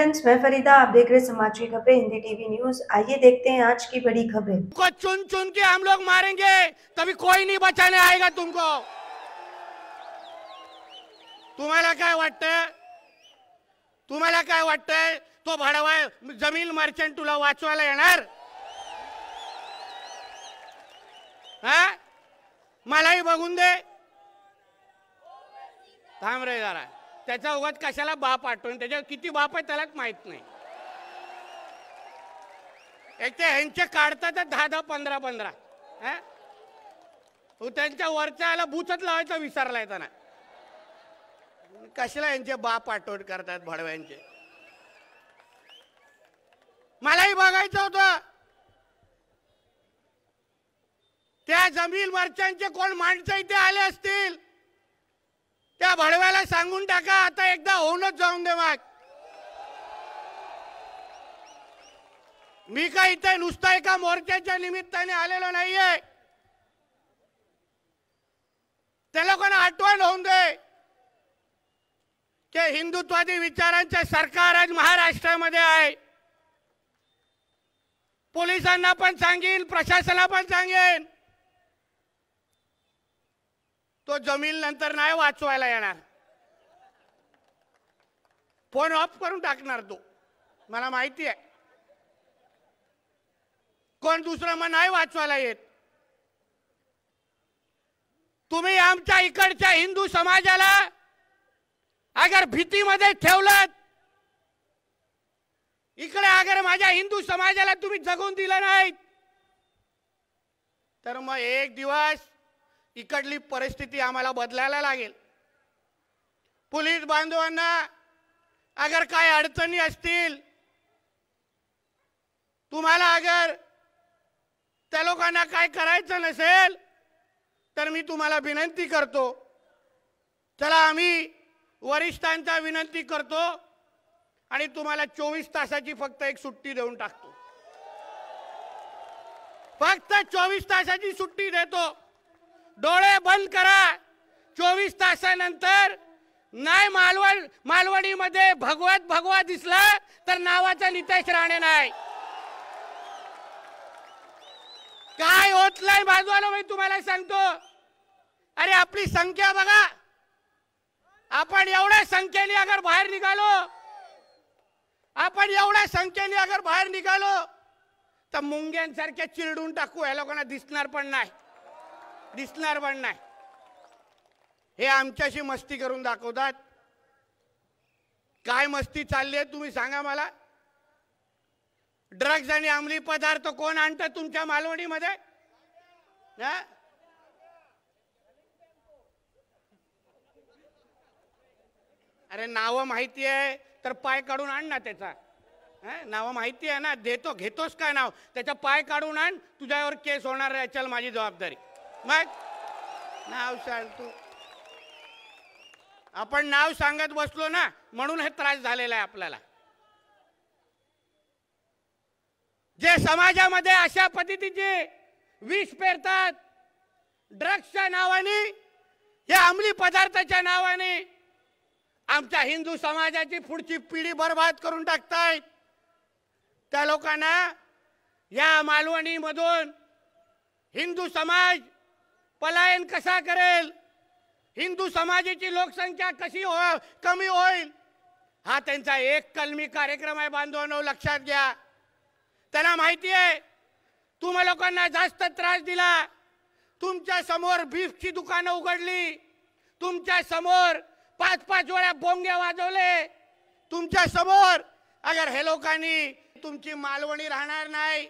Friends, मैं फरीदा। आप देख रहे समाज की खबरें हिंदी टीवी न्यूज। आइए देखते हैं आज की बड़ी खबरें। को चुन चुन के हम लोग मारेंगे, तभी कोई नहीं बचाने आएगा तुमको। तुम्हाला काय वाटतंय? तुम्हाला काय वाटतंय? तो भडवा जमीन मर्चंट तुला वाचवायला येणार? हा, मलाही बघून दे। थांब रे जरा, त्याचा उगाच कशाला बाप आठवून, त्याच्या किती बाप आहे त्यालाच माहित नाही। एक ते ह्यांचे काढतात 10-10, 15-15, त्यांच्या वरच्याला बुचत लावायचा विसरला येताना। कशाला यांचे बाप आठवण करतात भडव्यांचे? मलाही बघायचं होतं त्या जमीन मर्चंटचे कोण माणसं इथे आले असतील, त्या भडव्याला सांगून टाका आता एकदा होऊनच जाऊन दे। मग मी काय इथे नुसता एका मोर्चाच्या निमित्ताने आलेलो नाहीये। त्या लोकांना आठवण होऊन दे की हिंदुत्वादी विचारांचे सरकार आज महाराष्ट्रामध्ये आहे। पोलिसांना पण सांगेन, प्रशासनाला पण सांगेन, तो जमीन नंतर नाही वाचवायला येणार। फोन ऑफ करून टाकणार तो, मला माहिती आहे। कोण दुसरा मग नाही वाचवायला येत। तुम्ही आमच्या इकडच्या हिंदू समाजाला अगर भीतीमध्ये ठेवलं, इकडे अगर माझ्या हिंदू समाजाला तुम्ही जगून दिलं नाही, तर मग एक दिवस इकडली परिस्थिती आम्हाला बदलायला लागेल। पोलीस बांधवांना अगर काय अडचणी असतील, तुम्हाला अगर त्या लोकांना काय करायचं नसेल, तर मी तुम्हाला विनंती करतो, चला आम्ही वरिष्ठांचा विनंती करतो आणि तुम्हाला 24 तासाची फक्त एक सुट्टी देऊन टाकतो। फक्त 24 तासाची सुट्टी देतो। डोळे बंद करा। 24 तासानंतर नाही मालवणीमध्ये भगवा दिसला तर नावाचा नितेश राणे नाही। काय होत नाही बाजूला मी तुम्हाला सांगतो। अरे आपली संख्या बघा, आपण एवढ्या संख्येने अगर बाहेर निघालो, तर मुंग्यांसारखे चिरडून टाकू, या लोकांना दिसणार पण नाही। हे आमच्याशी मस्ती करून दाखवतात। काय मस्ती चालली आहे तुम्ही सांगा मला? ड्रग्ज आणि अंमली पदार्थ कोण आणतं तुमच्या मालवणीमध्ये? अरे नाव माहिती आहे तर पाय काढून आण ना त्याचा। नाव माहिती आहे ना, घेतोस काय नाव? त्याचा पाय काढून आण, तुझ्यावर केस होणार आहे, चल माझी जबाबदारी। मग नाव सांग तू। आपण नाव सांगत बसलो ना, म्हणून हे त्रास झालेला आहे आपल्याला। जे समाजामध्ये अशा पद्धतीचे विष पेरतात, ड्रग्सच्या नावाने, या अंमली पदार्थाच्या नावाने आमच्या हिंदू समाजाची पुढची पिढी बर्बाद करून टाकतायत, त्या लोकांना या मालवणीमधून हिंदू समाज पलायन कसा करेल, हिंदू समाजाची लोकसंख्या कशी कमी होईल, हा त्यांचा एक कलमी कार्यक्रम आहे। बांधवांनो लक्षात घ्या। त्यांना माहिती आहे तुम्हा लोकांना जास्त त्रास दिला, तुमच्या समोर बीफची दुकानं उघडली, तुमच्या समोर 5-5 वेळा बोंगे वाजवले, तुमच्या समोर अगर हे लोकांनी तुमची मालवणी राहणार नाही,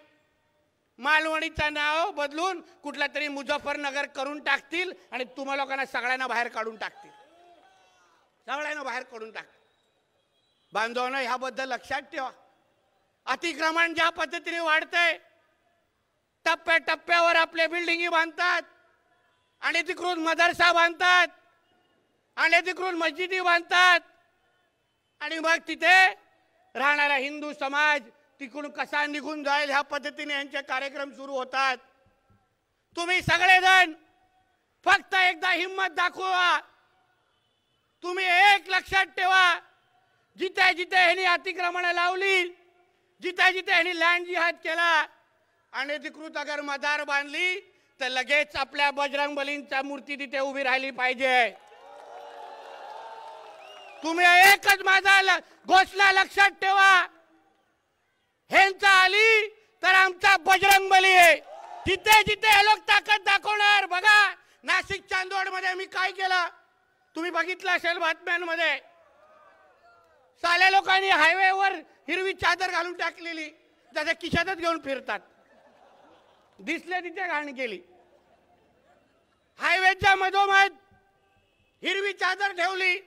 मालवणीचं नाव बदलून कुठला तरी मुझफ्फरनगर करून टाकतील आणि तुम्हा लोकांना सगळ्यांना बाहेर काढून टाकतील। बांधवांनो ह्याबद्दल लक्षात ठेवा। अतिक्रमण ज्या पद्धतीने वाढतंय, टप्प्याटप्प्यावर आपले बिल्डिंगी बांधतात, अनधिकृत मदरसा बांधतात, अनधिकृत मस्जिदी बांधतात, आणि मग तिथे राहणारा हिंदू समाज तिकडून कसा निघून जाईल ह्या पद्धतीने यांचे कार्यक्रम सुरू होतात। तुम्ही सगळेजण फक्त एकदा हिम्मत दाखवा। तुम्ही एक लक्षात ठेवा, जिथे जिथे ह्यांनी अतिक्रमण लावली, जिथे जिथे ह्यांनी लँड जिहाद केला, अनधिकृत अगर मदार बांधली तर लगेच आपल्या बजरंग बलींचा मूर्ती तिथे उभी राहिली पाहिजे. तुम्ही एकच माझा घोषणा लक्षात ठेवा, ह्यांचा आली तर आमचा बजरंग बली आहे. जिथे जिथे हे लोक ताकद दाखवणार. बघा नाशिक चांदवड मध्ये मी काय केलं तुम्ही बघितलं असेल बातम्यांमध्ये. साल्या लोकांनी हायवेवर हिरवी चादर घालून टाकलेली, त्याच्या खिशातच घेऊन फिरतात. दिसले तिथे घाण केली. हायवेच्या मधोमध हिरवी चादर ठेवली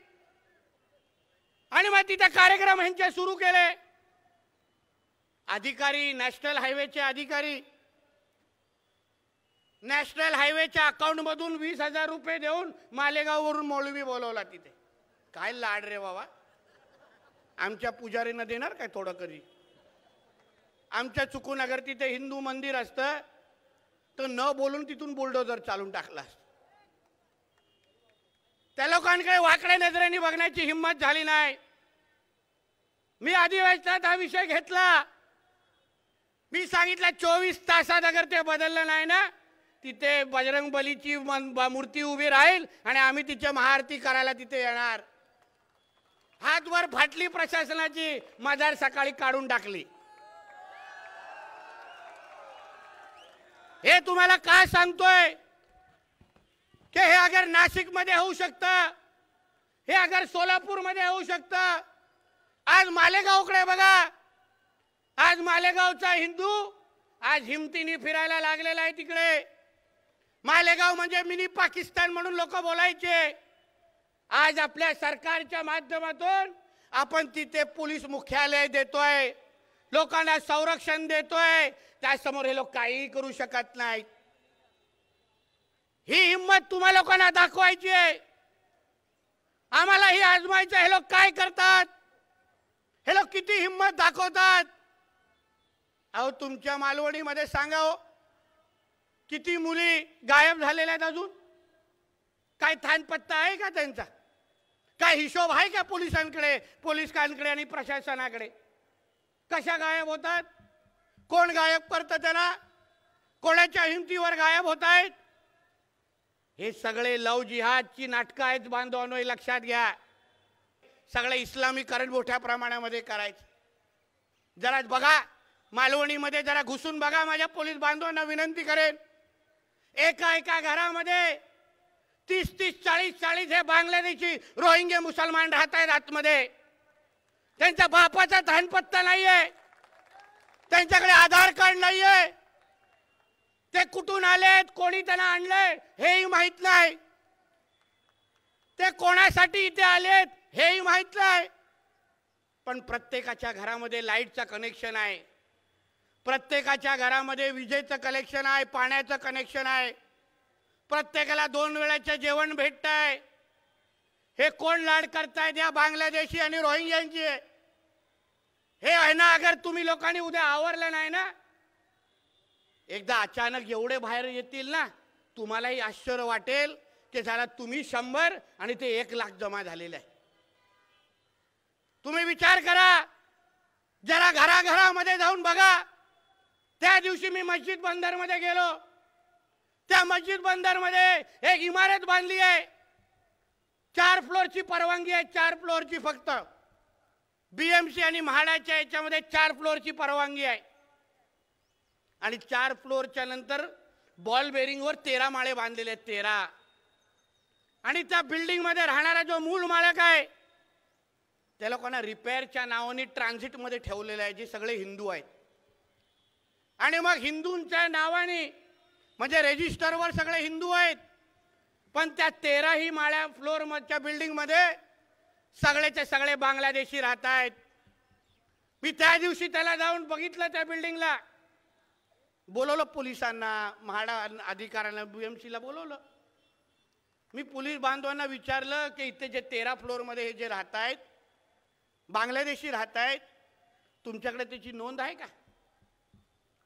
आणि मग तिथे कार्यक्रम ह्यांचे सुरू केले. अधिकारी, नॅशनल हायवेचे अधिकारी नॅशनल हायवेच्या अकाउंट मधून 20,000 रुपये देऊन मालेगाववरून मौलवी बोलवला तिथे. काय लाड रे बाबा. आमच्या पुजारींना देणार काय थोडं कधी. आमच्या चुकून अगर तिथे हिंदू मंदिर असतं तर न बोलून तिथून बुलडोजर चालून टाकला. त्या लोकांकडे वाकड्या नजरेने बघण्याची हिंमत झाली नाही. मी अधिवेशनात हा विषय घेतला. मी सांगितलं 24 तासात अगर ते बदललं नाही ना, तिथे बजरंग बलीची मूर्ती उभी राहील आणि आम्ही तिच्या महाआरती करायला तिथे येणार. हातवर फाटली प्रशासनाची. मदार सकाळी काढून टाकली. हे तुम्हाला काय सांगतोय की हे अगर नाशिक मध्ये होऊ शकतं, हे अगर सोलापूर मध्ये होऊ शकतं. आज मालेगावकडे बघा. आज मालेगावचा हिंदू आज हिमतीने फिरायला लागलेला आहे. तिकडे मालेगाव म्हणजे मिनी पाकिस्तान म्हणून लोक बोलायचे. आज आपल्या सरकारच्या माध्यमातून आपण तिथे पोलीस मुख्यालय देतोय, लोकांना संरक्षण देतोय. त्यासमोर हे लोक काही करू शकत नाहीत. ही हिम्मत तुम्हा लोकांना दाखवायची आहे. आम्हाला ही आजमायचं हे लोक काय करतात, हे लोक किती हिम्मत दाखवतात. अहो तुमच्या मालवणीमध्ये सांगाव किती मुली गायब झालेल्या आहेत. अजून काय थानपत्ता आहे का त्यांचा? काय हिशोब आहे का पोलिसांकडे आणि प्रशासनाकडे? कशा गायब होतात? कोण गायब करतं त्यांना? कोणाच्या हिमतीवर गायब होत आहेत? हे सगळे लव जिहादची नाटकं आहेत बांधवांनो, लक्षात घ्या. सगळे इस्लामीकरण मोठ्या प्रमाणामध्ये करायचं. जरा बघा मालवणीमध्ये जरा घुसून बघा. माझ्या पोलीस बांधवांना विनंती करेन, एका एका घरामध्ये 30-30, 40-40 हे बांगलादेशी रोहिंग्या मुसलमान राहत आहेत आतमध्ये. त्यांच्या बापाचा थानपत्ता नाहीये, त्यांच्याकडे आधार कार्ड नाहीये. ते कुठून आलेत, कोणी त्यांना आणलंय हेही माहित नाही. ते कोणासाठी इथे आलेत हेही माहित नाही. पण प्रत्येकाच्या घरामध्ये लाईटचं कनेक्शन आहे, प्रत्येकाच्या घरामध्ये विजेचं कनेक्शन आहे, पाण्याचं कनेक्शन आहे, प्रत्येकाला 2 वेळाचं जेवण भेटतंय. हे कोण लाड करतायत? या बांगलादेशी आणि रोहिंग्यांची. हे आहे ना. अगर तुम्ही लोकांनी उद्या आवरलं नाही ना, एकदा अचानक एवढे बाहेर येतील ना, तुम्हालाही आश्चर्य वाटेल की झाला तुम्ही 100 आणि ते 1,00,000 जमा झालेले आहे. तुम्ही विचार करा. जरा घराघरामध्ये जाऊन बघा. त्या दिवशी मी मस्जिद बंदर मध्ये गेलो. त्या मस्जिद बंदर मध्ये एक इमारत बांधली आहे. 4 फ्लोअरची परवानगी आहे, 4 फ्लोअरची फक्त. बीएमसी आणि म्हाडाच्या याच्यामध्ये 4 फ्लोअरची परवानगी आहे. आणि 4 फ्लोअरच्या नंतर बॉल बेरिंगवर 13 माळे बांधलेले आहेत. 13. आणि त्या बिल्डिंग मध्ये राहणारा जो मूळ मालक आहे त्या लोकांना रिपेअरच्या नावाने ट्रान्झिट मध्ये ठेवलेलं आहे, जे सगळे हिंदू आहेत. आणि मग हिंदूंच्या नावाने म्हणजे रेजिस्टरवर सगळे हिंदू आहेत, पण त्या 13ही माळ्या फ्लोअर मधच्या बिल्डिंग मध्ये सगळेचे सगळे बांगलादेशी राहत आहेत. मी त्या दिवशी त्याला जाऊन बघितलं. त्या बिल्डिंगला बोलवलं पोलिसांना, म्हाडा अधिकाऱ्यांना, बीएमसीला बोलवलं. मी पोलीस बांधवांना विचारलं की इथे जे 13 फ्लोअर मध्ये हे जे राहत आहेत बांगलादेशी राहत आहेत, तुमच्याकडे त्याची नोंद आहे का?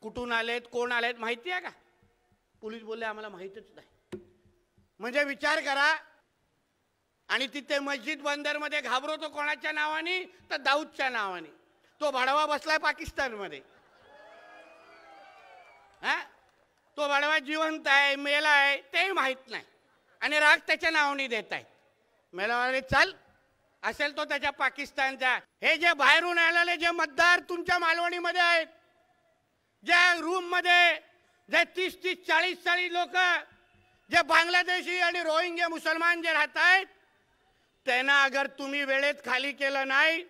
कुठून आलेत, कोण आलेत माहिती आहे का? पोलीस बोलले आम्हाला माहितच नाही. म्हणजे विचार करा. आणि तिथे मस्जिद बंदरमध्ये घाबरवतो कोणाच्या नावाने? तर दाऊदच्या नावाने. तो भडवा बसलाय पाकिस्तानमध्ये. हा, तो भडवा जिवंत आहे मेला आहे तेही माहित नाही आणि राग त्याच्या नावाने देत आहेत. मेलावाले चाल असेल तो त्याच्या पाकिस्तानचा. हे जे बाहेरून आलेले जे मतदार तुमच्या मालवणीमध्ये आहेत, ज्या रूम मध्ये जे 30-30, 40-40 लोक जे बांगलादेशी आणि रोहिंग्या मुसलमान जे राहत आहेत, त्यांना अगर तुम्ही वेळेत खाली केलं नाही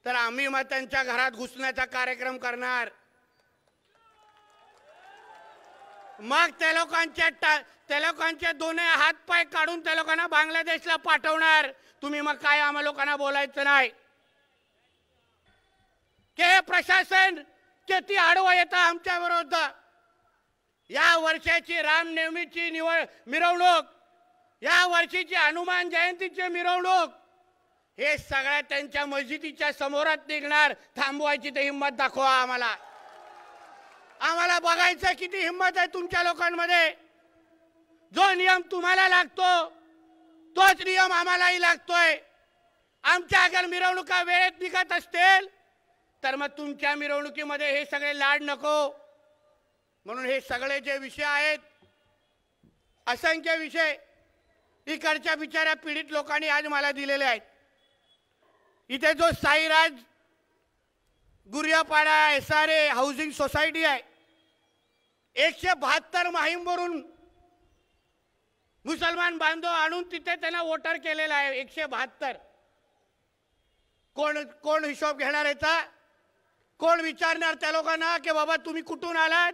तर आम्ही मग त्यांच्या घरात घुसण्याचा कार्यक्रम करणार. मग त्या लोकांचे दोन्ही हात पाय काढून त्या लोकांना बांगलादेशला पाठवणार. तुम्ही मग काय आम्हा लोकांना बोलायचं नाही की हे प्रशासन किती आडवं येतं आमच्या विरोधात. या वर्षाची रामनवमीची मिरवणूक, या वर्षीची हनुमान जयंतीची मिरवणूक, हे सगळ्या त्यांच्या मस्जिदीच्या समोरात निघणार. थांबवायची तर हिंमत दाखवा आम्हाला. आम्हाला बघायचं किती हिंमत आहे तुमच्या लोकांमध्ये. जो नियम तुम्हाला लागतो तोच नियम आम्हालाही लागतोय. आमच्या अगर मिरवणुका वेळेत निघत असतील तर मग तुमच्या मिरवणुकीमध्ये हे सगळे लाड नको. म्हणून हे सगळे जे विषय आहेत, असंख्य विषय इकडच्या बिचाऱ्या पीडित लोकांनी आज मला दिलेले आहेत. इथे जो साईराज गुरियापाडा SRA हाऊसिंग सोसायटी आहे, 172 माहीमवरून मुसलमान बांधव आणून तिथे त्यांना वोटर केलेला आहे. 172. कोण हिशोब घेणार याचा? कोण विचारणार त्या लोकांना की बाबा तुम्ही कुठून आलात?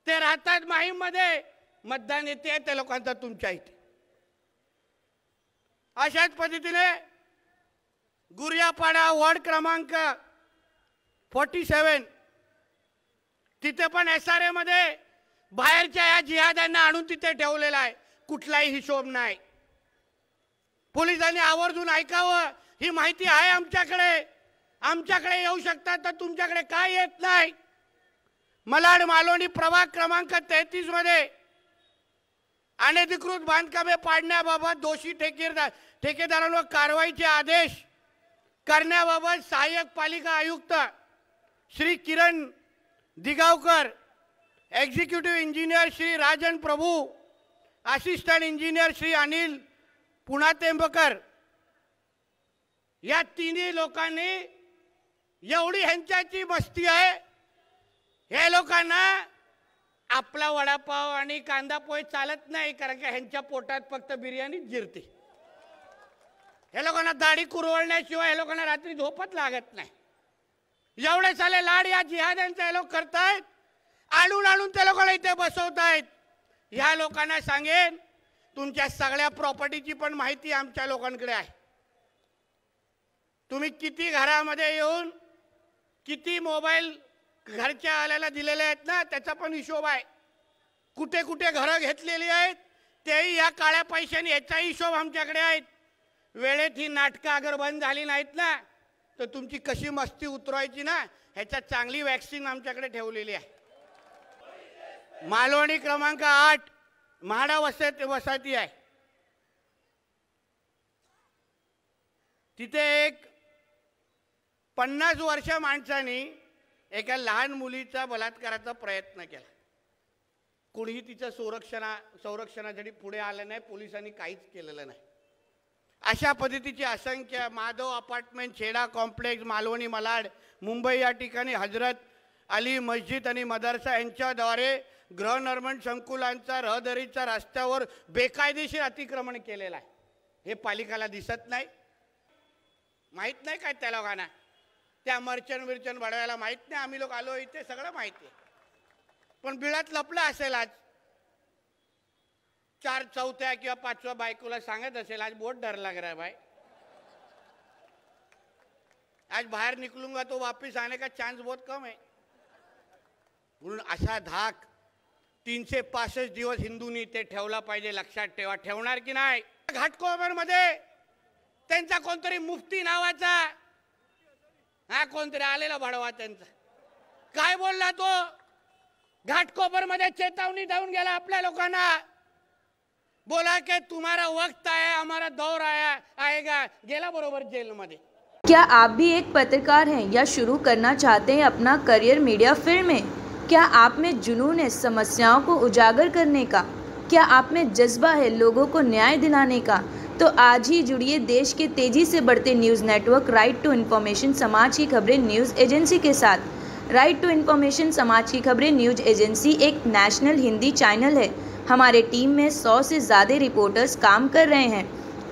ते राहतात माहीम मध्ये, मतदान येते त्या लोकांचा तुमच्या इथे. अशाच पद्धतीने गुरियापाडा वॉर्ड क्रमांक 47 तिथे पण SRA मध्ये बाहेरच्या या जिहाद्यांना आणून तिथे ठेवलेला आहे. कुठलाही हिशोब नाही. पोलिसांनी आवर्जून ऐकावं. ही माहिती आहे आमच्याकडे येऊ शकतात तर तुमच्याकडे काय येत नाही? मलाड मालवणी प्रभाग क्रमांक 33 मध्ये अनधिकृत बांधकामे पाडण्याबाबत दोषी ठेकेदारांवर कारवाईचे आदेश करण्याबाबत सहाय्यक पालिका आयुक्त श्री किरण दिगावकर, एक्झिक्युटिव्ह इंजिनियर श्री राजन प्रभू, असिस्टंट इंजिनियर श्री अनिल पुणातेंबकर या तिन्ही लोकांनी एवढी ह्यांच्याची मस्ती आहे. हे लोकांना आपला वडापाव आणि कांदा पोहे चालत नाही, कारण की ह्यांच्या पोटात फक्त बिर्याणीच जिरते. हे लोकांना दाढी कुरवळण्याशिवाय हे लोकांना रात्री झोपच लागत नाही. एवढे साले लाड या जिहाद्यांचे हे लोक करतायत. आणून त्या लोकांना इथे बसवतायत. ह्या लोकांना सांगेन तुमच्या सगळ्या प्रॉपर्टीची पण माहिती आमच्या लोकांकडे आहे. तुम्ही किती घरामध्ये येऊन किती मोबाईल घरच्या आल्याला दिलेले आहेत ना, त्याचा पण हिशोब आहे. कुठे कुठे घरं घेतलेली आहेत तेही या काळ्या पैशाने, याचाही हिशोब आमच्याकडे आहेत. वेळेत ही नाटकं अगर बंद झाली नाहीत ना तर तुमची कशी मस्ती उतरवायची ना ह्याच्या चांगली वॅक्सिन आमच्याकडे ठेवलेली आहे. मालवणी क्रमांक 8 म्हाडा वसाहती आहे. तिथे एक 50 वर्ष माणसाने एका लहान मुलीचा बलात्काराचा प्रयत्न केला. कोणीही तिच्या संरक्षणासाठी पुढे आलं नाही. पोलिसांनी काहीच केलेलं नाही. अशा पद्धतीची असंख्य माधव अपार्टमेंट, छेडा कॉम्प्लेक्स, मालवणी, मलाड, मुंबई या ठिकाणी हजरत अली मस्जिद आणि मदरसा यांच्याद्वारे गृहनिर्माण संकुलांचा, रहदारीचा रस्त्यावर बेकायदेशीर अतिक्रमण केलेलं आहे. हे पालिकाला दिसत नाही. माहीत नाही काय त्या लोकांना? त्या मर्चंट बडव्याला माहीत नाही. आम्ही लोक आलो इथे सगळं माहिती आहे. पण बिळात लपलं असेल. आज 4 चौथ्या किंवा 5व्या बायकोला सांगत असेल आज बहुत डर लग रहा है भाई, आज बाहेर निकलूंगा तो वापिस आने का चान्स बहुत कम है. म्हणून असा धाक 365 दिवस हिंदूंनी ते ठेवला पाहिजे. लक्षात ठेवा. ठेवणार की नाही? घाटकोपर मध्ये त्यांचा कोणतरी मुफ्ती नावाचा कोणतरी आलेला भडवा त्यांचा काय बोलला तो? घाटकोपर मध्ये चेतावणी देऊन गेला आपल्या लोकांना. बोला कि तुम्हारा वक्त आया, हमारा दौर आएगा, गेला बरोबर जेल मध्ये। क्या आप भी एक पत्रकार हैं या शुरू करना चाहते हैं अपना करियर मीडिया फील्ड में? क्या आप में जुनून है समस्याओं को उजागर करने का? क्या आप में जज्बा है लोगों को न्याय दिलाने का? तो आज ही जुड़िए देश के तेजी से बढ़ते news network right to information समाज की खबरें न्यूज़ एजेंसी के साथ। राइट टू इन्फॉर्मेशन समाज की खबरें न्यूज़ एजेंसी एक नेशनल हिंदी चैनल है। हमारे टीम में 100 से ज़्यादा रिपोर्टर्स काम कर रहे हैं।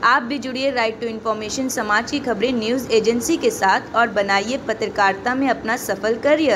आप भी जुड़िए राइट टू इन्फॉर्मेशन समाज की खबरें न्यूज़ एजेंसी के साथ और बनाइए पत्रकारिता में अपना सफल करियर।